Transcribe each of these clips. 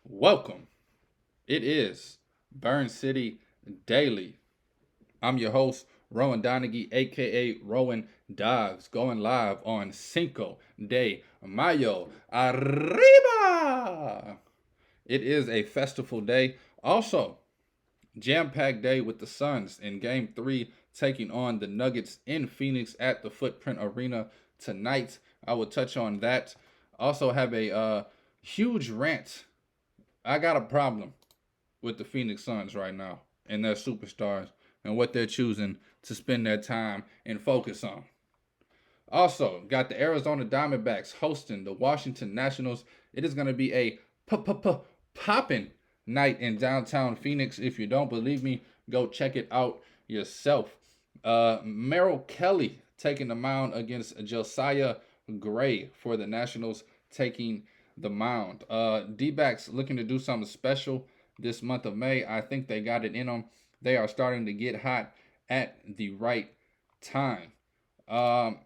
Welcome. It is Burn City Daily. I'm your host, Rowan Donaghy, aka Rowan Dogs, going live on Cinco de Mayo. Arriba! It is a festival day. Also, jam packed day with the Suns in game three, taking on the Nuggets in Phoenix at the Footprint Arena tonight. I will touch on that. Also, have a huge rant. I got a problem with the Phoenix Suns right now and their superstars and what they're choosing to spend their time and focus on. Also, got the Arizona Diamondbacks hosting the Washington Nationals. It is going to be a popping night in downtown Phoenix. If you don't believe me, go check it out yourself. Merrill Kelly taking the mound against Josiah Gray for the Nationals, taking the mound. D-backs looking to do something special this month of May. I think they got it in them. They are starting to get hot at the right time. Um,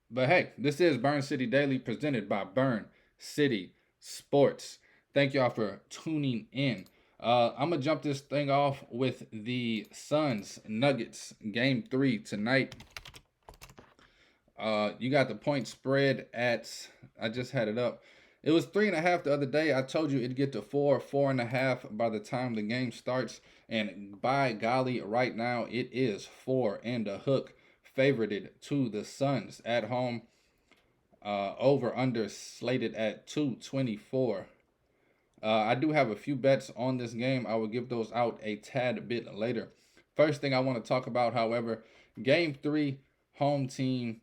but hey, this is Burn City Daily presented by Burn City Sports. Thank y'all for tuning in. I'm going to jump this thing off with the Suns Nuggets game three tonight. You got the point spread at, I just had it up. It was 3.5 the other day. I told you it'd get to 4.5 by the time the game starts. And by golly, right now it is 4 and a hook favorited to the Suns at home. Over under slated at 224. I do have a few bets on this game. I will give those out a tad bit later. First thing I want to talk about, however, game three, home team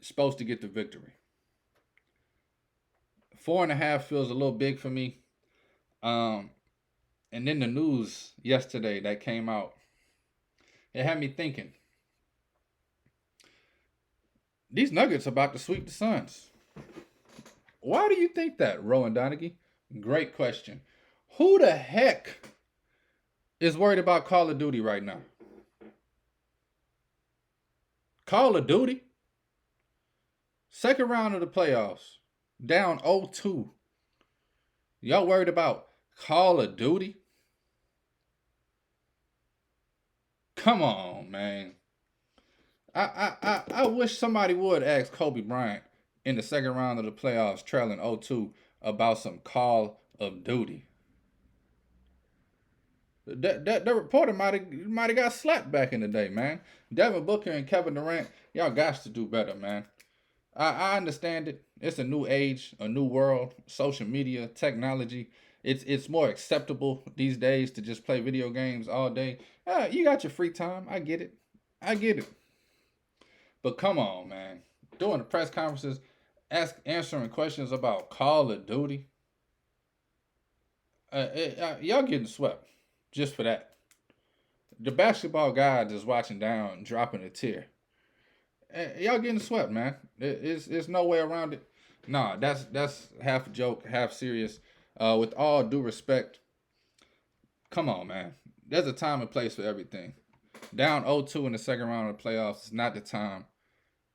supposed to get the victory. 4.5 feels a little big for me. And then the news yesterday that came out, it had me thinking. These Nuggets are about to sweep the Suns. Why do you think that, Rowan Donaghy? Great question. Who the heck is worried about Call of Duty right now? Call of Duty? Second round of the playoffs. Down 0-2. Y'all worried about Call of Duty? Come on, man. I wish somebody would ask Kobe Bryant in the second round of the playoffs, trailing 0-2, about some Call of Duty. The reporter might have got slapped back in the day, man. Devin Booker and Kevin Durant, y'all got to do better, man. I understand it. It's a new age, a new world, social media, technology. It's more acceptable these days to just play video games all day. You got your free time. I get it. I get it. But come on, man. During the press conferences, answering questions about Call of Duty. Y'all getting swept just for that. The basketball guy just watching down, dropping a tear. Y'all getting swept, man. It's no way around it. Nah, that's half a joke, half serious. With all due respect, come on, man. There's a time and place for everything. Down 0-2 in the second round of the playoffs is not the time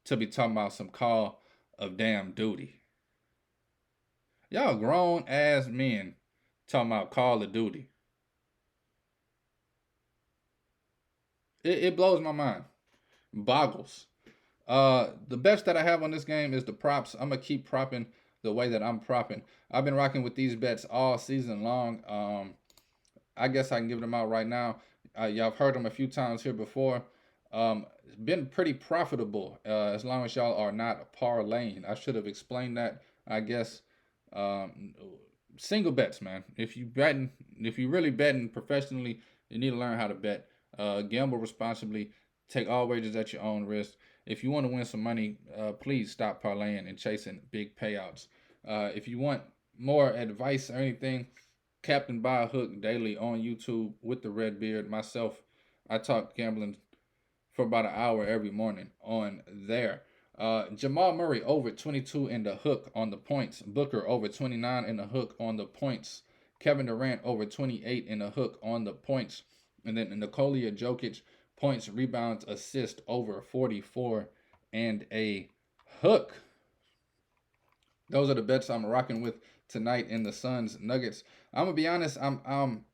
to be talking about some Call of damn Duty. Y'all grown ass men talking about Call of Duty. It blows my mind. Boggles. The best that I have on this game is the props. I'm gonna keep propping the way that I'm propping. I've been rocking with these bets all season long. I guess I can give them out right now. Y'all have heard them a few times here before. It's been pretty profitable as long as y'all are not parlaying. I should have explained that. I guess single bets, man. If you really betting professionally, you need to learn how to bet. Gamble responsibly. Take all wagers at your own risk. If you want to win some money, please stop parlaying and chasing big payouts. If you want more advice or anything, Captain Buy a Hook Daily on YouTube with the Red Beard. Myself, I talk gambling for about an hour every morning on there. Jamal Murray over 22 in the hook on the points. Booker over 29 in the hook on the points. Kevin Durant over 28 in the hook on the points. And then Nikola Jokic points, rebounds, assists over 44 and a hook. Those are the bets I'm rocking with tonight in the Suns Nuggets. I'm gonna be honest. I'm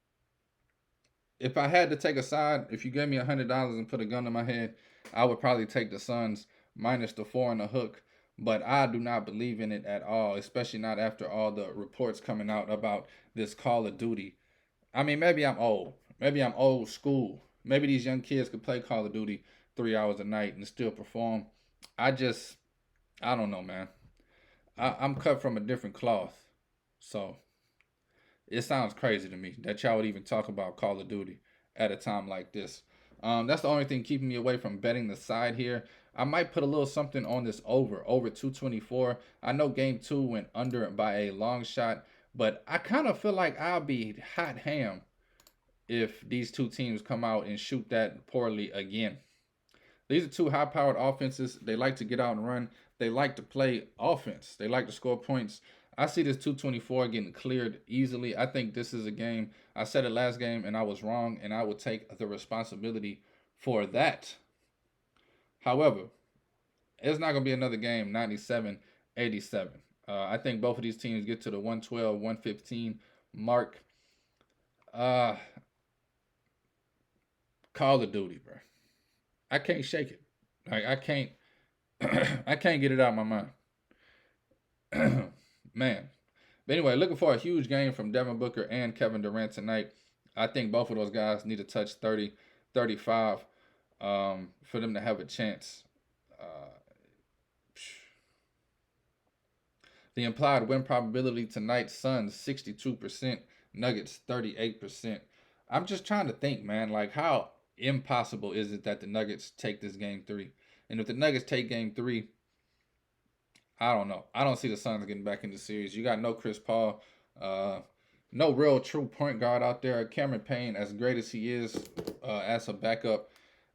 if I had to take a side, if you gave me $100 and put a gun to my head, I would probably take the Suns minus the 4 and a hook. But I do not believe in it at all, especially not after all the reports coming out about this Call of Duty. I mean, maybe I'm old. Maybe I'm old school. Maybe these young kids could play Call of Duty 3 hours a night and still perform. I just, I don't know, man. I'm cut from a different cloth. So it sounds crazy to me that y'all would even talk about Call of Duty at a time like this. That's the only thing keeping me away from betting the side here. I might put a little something on this over 224. I know game two went under by a long shot, but I kind of feel like I'll be hot ham if these two teams come out and shoot that poorly again. These are two high powered offenses. They like to get out and run. They like to play offense. They like to score points. I see this 224 getting cleared easily. I think this is a game. I said it last game and I was wrong, and I would take the responsibility for that. However, it's not going to be another game 97-87. I think both of these teams get to the 112, 115 mark. Uh, Call of Duty, bro. I can't shake it. Like I can't I can't get it out of my mind. Man. But anyway, looking for a huge game from Devin Booker and Kevin Durant tonight. I think both of those guys need to touch 30, 35 for them to have a chance. Uh, the implied win probability tonight, Suns 62%, Nuggets 38%. I'm just trying to think, man, like how impossible is it that the Nuggets take this game three? And if the Nuggets take game three, I don't know. I don't see the Suns getting back in the series. You got no Chris Paul, uh, no real true point guard out there. Cameron Payne, as great as he is as a backup,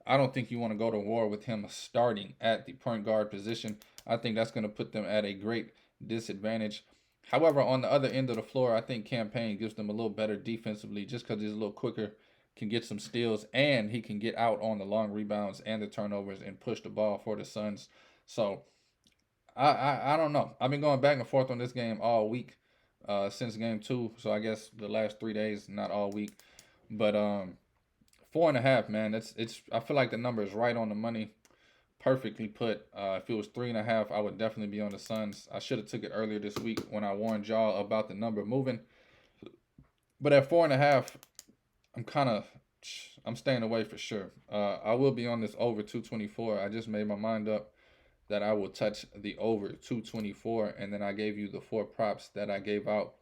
I don't think you want to go to war with him starting at the point guard position. I think that's going to put them at a great disadvantage. However, on the other end of the floor, I think Cam Payne gives them a little better defensively just because he's a little quicker, can get some steals, and he can get out on the long rebounds and the turnovers and push the ball for the Suns. So I don't know. I've been going back and forth on this game all week since game two. So I guess the last 3 days, not all week. But 4.5, man. It's. I feel like the number is right on the money, perfectly put. If it was 3.5, I would definitely be on the Suns. I should have took it earlier this week when I warned y'all about the number moving. But at 4.5, I'm kind of. I'm staying away for sure. I will be on this over 224. I just made my mind up that I will touch the over 224, and then I gave you the 4 props that I gave out.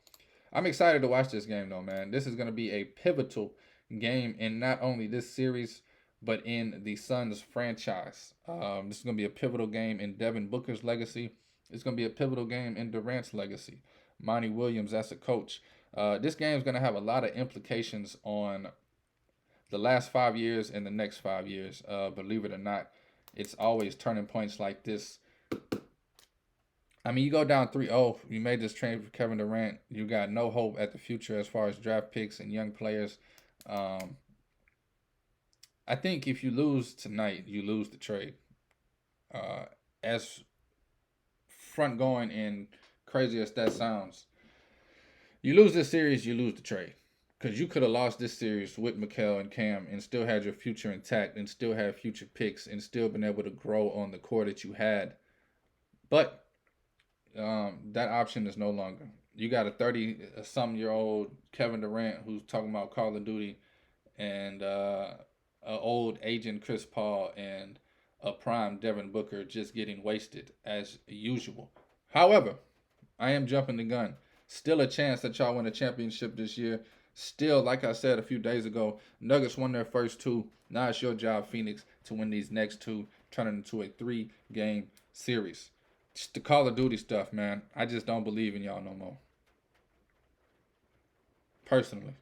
I'm excited to watch this game though, man. This is going to be a pivotal game in not only this series, but in the Suns franchise. This is going to be a pivotal game in Devin Booker's legacy. It's going to be a pivotal game in Durant's legacy. Monty Williams as a coach. This game is going to have a lot of implications on the last 5 years and the next 5 years. Believe it or not, it's always turning points like this. I mean, you go down 3-0, you made this trade for Kevin Durant. You got no hope at the future as far as draft picks and young players. I think if you lose tonight, you lose the trade. As front going and crazy as that sounds, you lose this series, you lose the trade. Because you could have lost this series with Mikal and Cam and still had your future intact and still have future picks and still been able to grow on the core that you had. But that option is no longer. You got a 30-some-year-old Kevin Durant who's talking about Call of Duty, and an old agent Chris Paul, and a prime Devin Booker just getting wasted as usual. However, I am jumping the gun. Still a chance that y'all win a championship this year. Still, like I said a few days ago, Nuggets won their first two. Now it's your job, Phoenix, to win these next two, turn it into a 3-game series. Just the Call of Duty stuff, man. I just don't believe in y'all no more. Personally.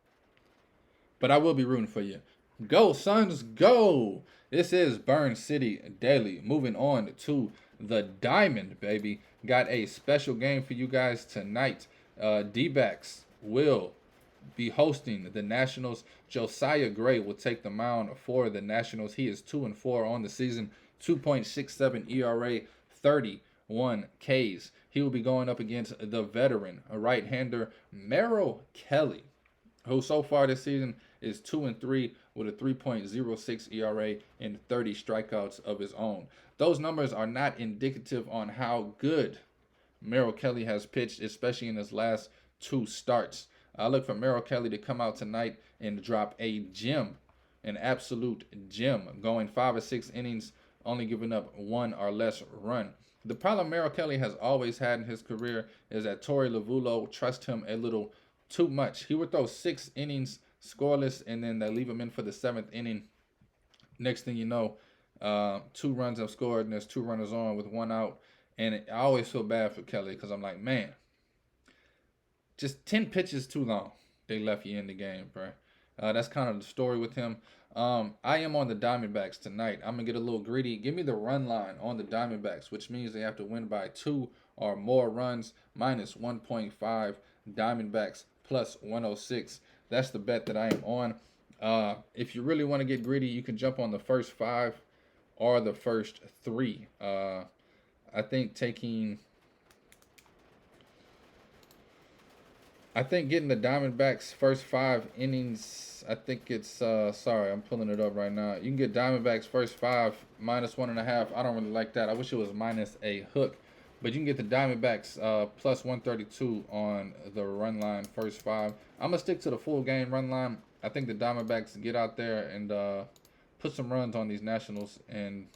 But I will be rooting for you. Go, Suns, go! This is Burn City Daily. Moving on to the Diamond, baby. Got a special game for you guys tonight. D-backs will be hosting the Nationals. Josiah Gray will take the mound for the Nationals. He is 2-4 on the season, 2.67 ERA, 31 Ks. He will be going up against the veteran, a right-hander, Merrill Kelly, who so far this season is 2-3 with a 3.06 ERA and 30 strikeouts of his own. Those numbers are not indicative on how good Merrill Kelly has pitched, especially in his last two starts. I look for Merrill Kelly to come out tonight and drop a gem, an absolute gem, going 5 or 6 innings, only giving up one or less run. The problem Merrill Kelly has always had in his career is that Torey Lovullo trusts him a little too much. He would throw 6 innings scoreless, and then they leave him in for the seventh inning. Next thing you know, 2 runs have scored, and there's 2 runners on with 1 out. And I always feel bad for Kelly because I'm like, man, just 10 pitches too long. They left you in the game, bro. That's kind of the story with him. I am on the Diamondbacks tonight. I'm going to get a little greedy. Give me the run line on the Diamondbacks, which means they have to win by 2 or more runs, minus 1.5. Diamondbacks plus 106. That's the bet that I am on. If you really want to get greedy, you can jump on the first 5 or the first 3. I think getting the Diamondbacks first 5 innings, I think it's, sorry, I'm pulling it up right now. You can get Diamondbacks first 5, minus 1.5. I don't really like that. I wish it was minus a hook. But you can get the Diamondbacks plus 132 on the run line first 5. I'm going to stick to the full game run line. I think the Diamondbacks get out there and put some runs on these Nationals. And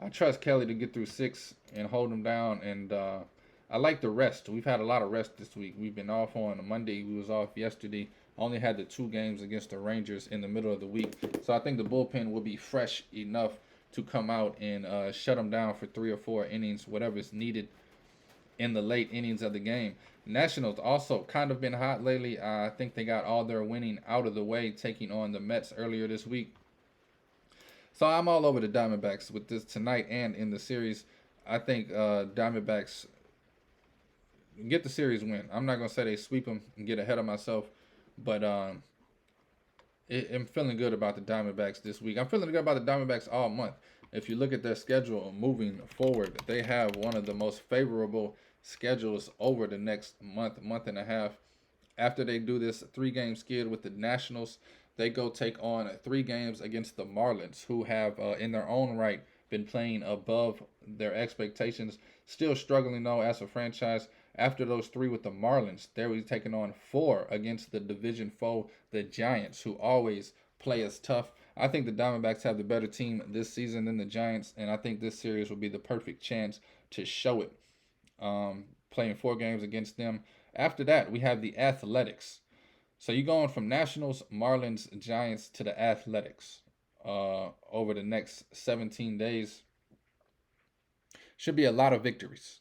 I trust Kelly to get through 6 and hold them down. And I like the rest. We've had a lot of rest this week. We've been off on a Monday. We was off yesterday. Only had the 2 games against the Rangers in the middle of the week. So I think the bullpen will be fresh enough to come out and shut them down for 3 or 4 innings, whatever is needed in the late innings of the game. Nationals also kind of been hot lately. I think they got all their winning out of the way, taking on the Mets earlier this week. So I'm all over the Diamondbacks with this tonight and in the series. I think Diamondbacks get the series win. I'm not going to say they sweep them and get ahead of myself, but I'm feeling good about the Diamondbacks this week. I'm feeling good about the Diamondbacks all month. If you look at their schedule moving forward, they have one of the most favorable schedules over the next month, month and a half. After they do this 3-game skid with the Nationals, they go take on 3 games against the Marlins, who have, in their own right, been playing above their expectations. Still struggling, though, as a franchise. After those 3 with the Marlins, they will be taking on 4 against the division foe, the Giants, who always play us tough. I think the Diamondbacks have the better team this season than the Giants, and I think this series will be the perfect chance to show it. Playing 4 games against them. After that, we have the Athletics. So you're going from Nationals, Marlins, Giants to the Athletics over the next 17 days. Should be a lot of victories.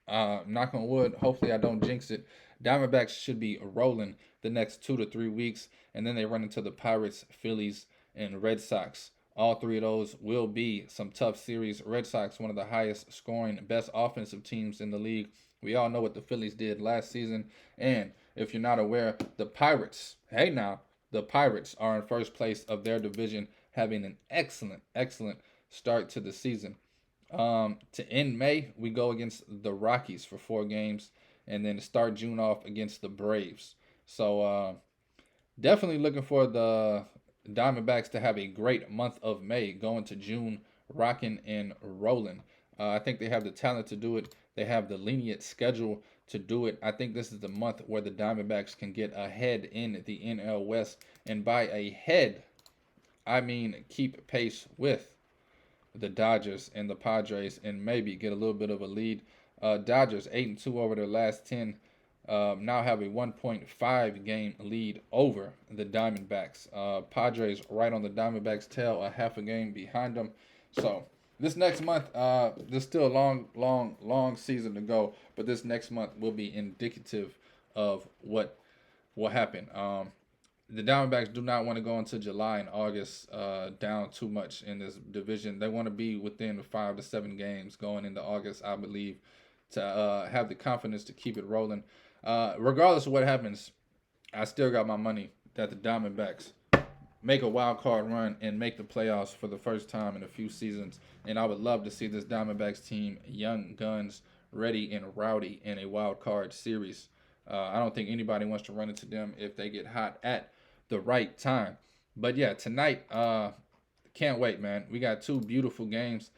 Knock on wood, hopefully I don't jinx it. Diamondbacks should be rolling the next 2 to 3 weeks, and then they run into the Pirates, Phillies, and Red Sox. All 3 of those will be some tough series. Red Sox, one of the highest scoring, best offensive teams in the league. We all know what the Phillies did last season. And if you're not aware, the Pirates, the Pirates are in first place of their division, having an excellent start to the season. To end May, we go against the Rockies for 4 games, and then to start June off against the Braves. So definitely looking for the Diamondbacks to have a great month of May, going to June, rocking and rolling. I think they have the talent to do it. They have the lenient schedule to do it. I think this is the month where the Diamondbacks can get ahead in the NL West, and by ahead, I mean keep pace with the Dodgers and the Padres, and maybe get a little bit of a lead. Dodgers 8-2 over their last 10. Now have a 1.5 game lead over the Diamondbacks. Padres right on the Diamondbacks' tail, a half a game behind them. So this next month, there's still a long season to go, but this next month will be indicative of what will happen. The Diamondbacks do not want to go into July and August down too much in this division. They want to be within 5 to 7 games going into August, I believe, to have the confidence to keep it rolling. Regardless of what happens, I still got my money that the Diamondbacks make a wild card run and make the playoffs for the first time in a few seasons. And I would love to see this Diamondbacks team, young guns, ready and rowdy in a wild card series. I don't think anybody wants to run into them if they get hot at the right time. But yeah, tonight, can't wait, man. We got two beautiful games.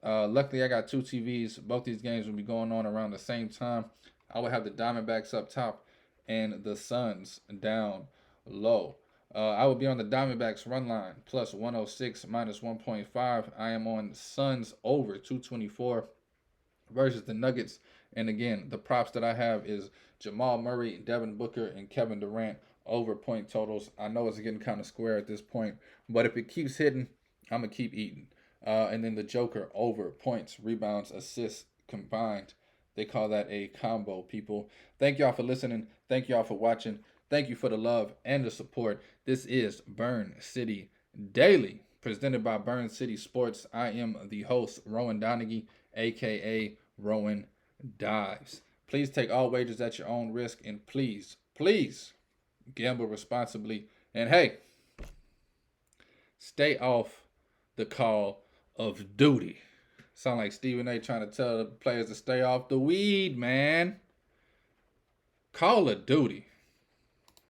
Luckily, I got two TVs. Both these games will be going on around the same time. I will have the Diamondbacks up top and the Suns down low. I will be on the Diamondbacks run line plus 106 minus 1.5. I am on Suns over 224 versus the Nuggets. And again, the props that I have is Jamal Murray, Devin Booker, and Kevin Durant over point totals. I know it's getting kind of square at this point, but if it keeps hitting, I'm going to keep eating. And then the Joker over points, rebounds, assists combined. They call that a combo, people. Thank y'all for listening. Thank y'all for watching. Thank you for the love and the support. This is Burn City Daily, presented by Burn City Sports. I am the host, Rowan Donaghy, aka Rowan Dives. Please take all wagers at your own risk, and please, please gamble responsibly. And hey, stay off the Call of Duty. Sound like Stephen A. trying to tell the players to stay off the weed, man. Call of Duty.